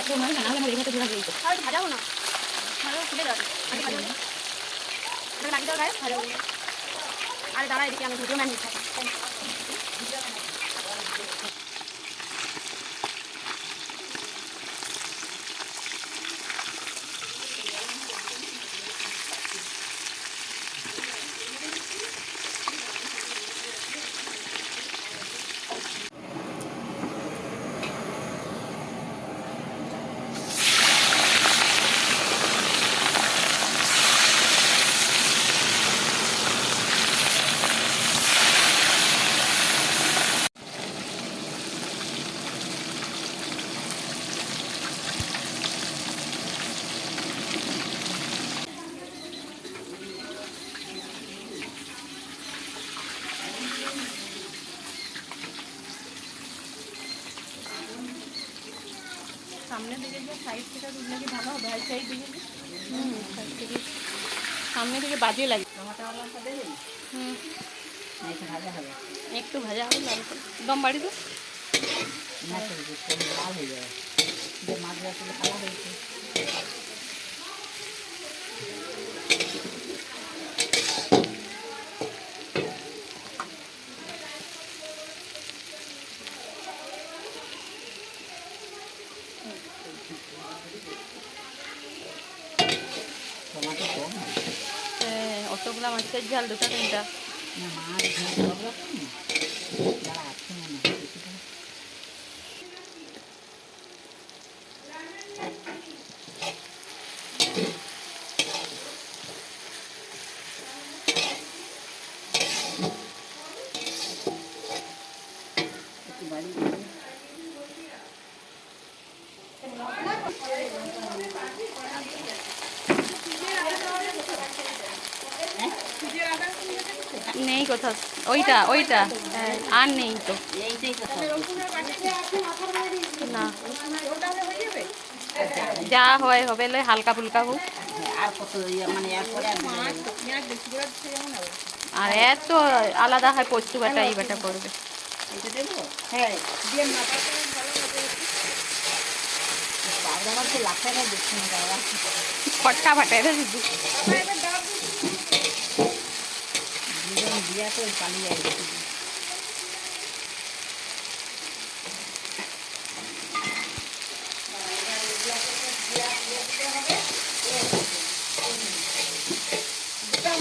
এত নয় না, নাহলে আমার এই ভাতে ধরা যেত। আর ভাজাবো না, খুলে যাবে। লাগিয়ে দাও গায়ে, ভাজাবো। আরে দাঁড়া, এদিকে আমি ভিডিও ম্যান নিচ্ছি। সামনের দিকে যে সাইড থেকে দুধলে কি ভালো হবে? সাইড দিকে সাইড থেকে সামনে দিকে বাজে লাগে। টমাটোওয়ালাটা দেবেন? একটু ভাজা হবে, একটু ভাজা হবে, লাল করে দম বাড়ি তো না লাল হয়ে যাবে। যে মাছটা আসলে কালা হয়েছে। টমাটো কম, অতগুলা মাছের ঝাল দুটা তিনটা। না মাছ সব রকম যারা আছে মনে হয় কিছুটা। একটু বাড়ি নেই কোথাও, ওইটা ওইটা আর নেই তো। এইটাই তো না, যা হয় হবে, লয় হালকা ফুলকা হোক। আর কত মানে এরপরে আর এত আলাদা হয় পোস্তু বাটা, এই বাটা করবে। এটা দেবো, হ্যাঁ দিয়ে পাউডার মাছ লাফাটা দেখছি না বাবা, খট্টা ফাটা এটা শুধু দিয়া তো পালিয়ে আসবে।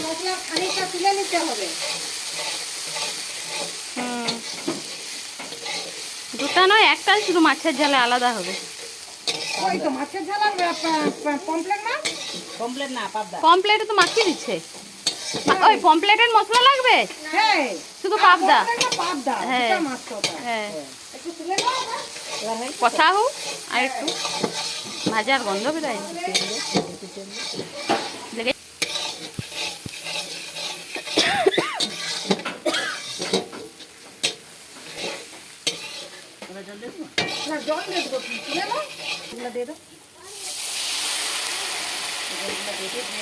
মশলা খানিকটা তুলে নিতে হবে। দুটা নয়, একটা শুধু মাছের ঝালে আলাদা হবে। ওই তো মাছের ঝাল আর পমপ্লেট না, পমপ্লেট না পাবদা, পমপ্লেটে তো মাখিয়ে দিচ্ছে। ওই পমপ্লেটের মশলা লাগবে, হ্যাঁ শুধু পাবদা। পাবদা হ্যাঁ মাছ তো হ্যাঁ, একটু তুলে নাও না, কষা হোক আর একটু ভাজার গন্ধ বেরোয়। জল দেবো না, জল দিয়ে দেবো, তুলে নাও এগুলো দিয়ে দাও, এগুলো দিয়ে দিয়ে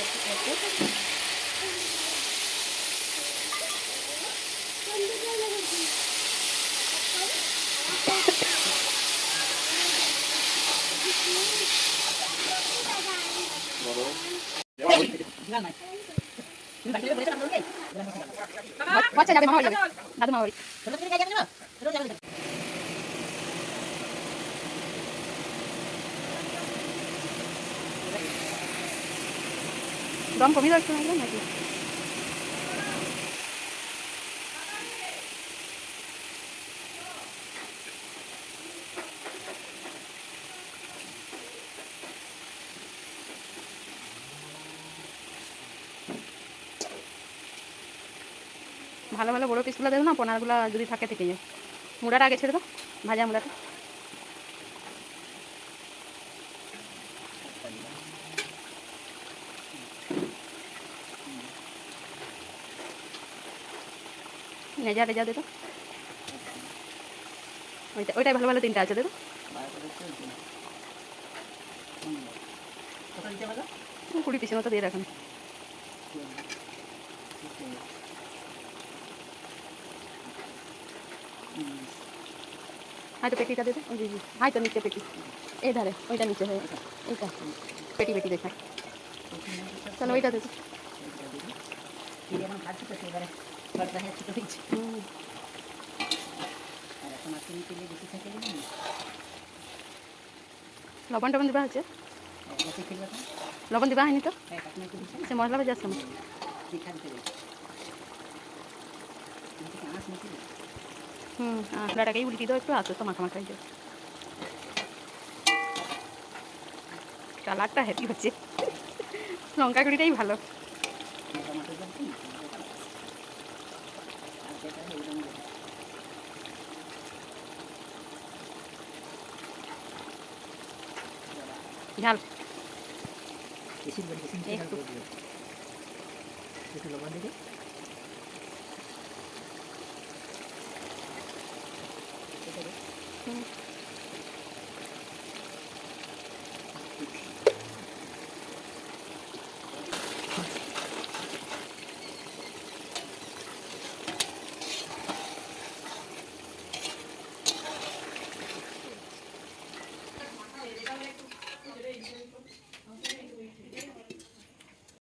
বাচ্চা যাবে, মামা যাবে, দাদু মামা বাড়ি। দম কমিয়ে যাচ্ছে না নাকি? ভালো ভালো বড়ো পিসগুলো দেবো না, পোনারগুলো যদি থাকে থেকে যায়। মুড়াটা আগে ছেড়ে দাও, ভাজা মুড়াটা। নেজা রেজা দে তো, ওইটাই ভালো ভালো তিনটা আছে, দে তো। 20 পিসের মতো দিয়ে রাখুন। হয়তো পেটিটা দে তো, জি জি, হয়তো নিচে পেটি। এই ধারে ওইটা নিচে হয়ে এইটা পেটি পেটি দেখা তাহলে ওইটা দেখো লবণ টবণ দিবা হচ্ছে লবণ দিবা হয়নি তো সে মশলা ভেজে আসলাম আঁকড়াটাকেই উল্টি দাও একটু আস্তে আস্তে মাখা মাখাই দাও কালারটা হেভি হচ্ছে লঙ্কা গুঁড়িটাই ভালো ঝাল একটু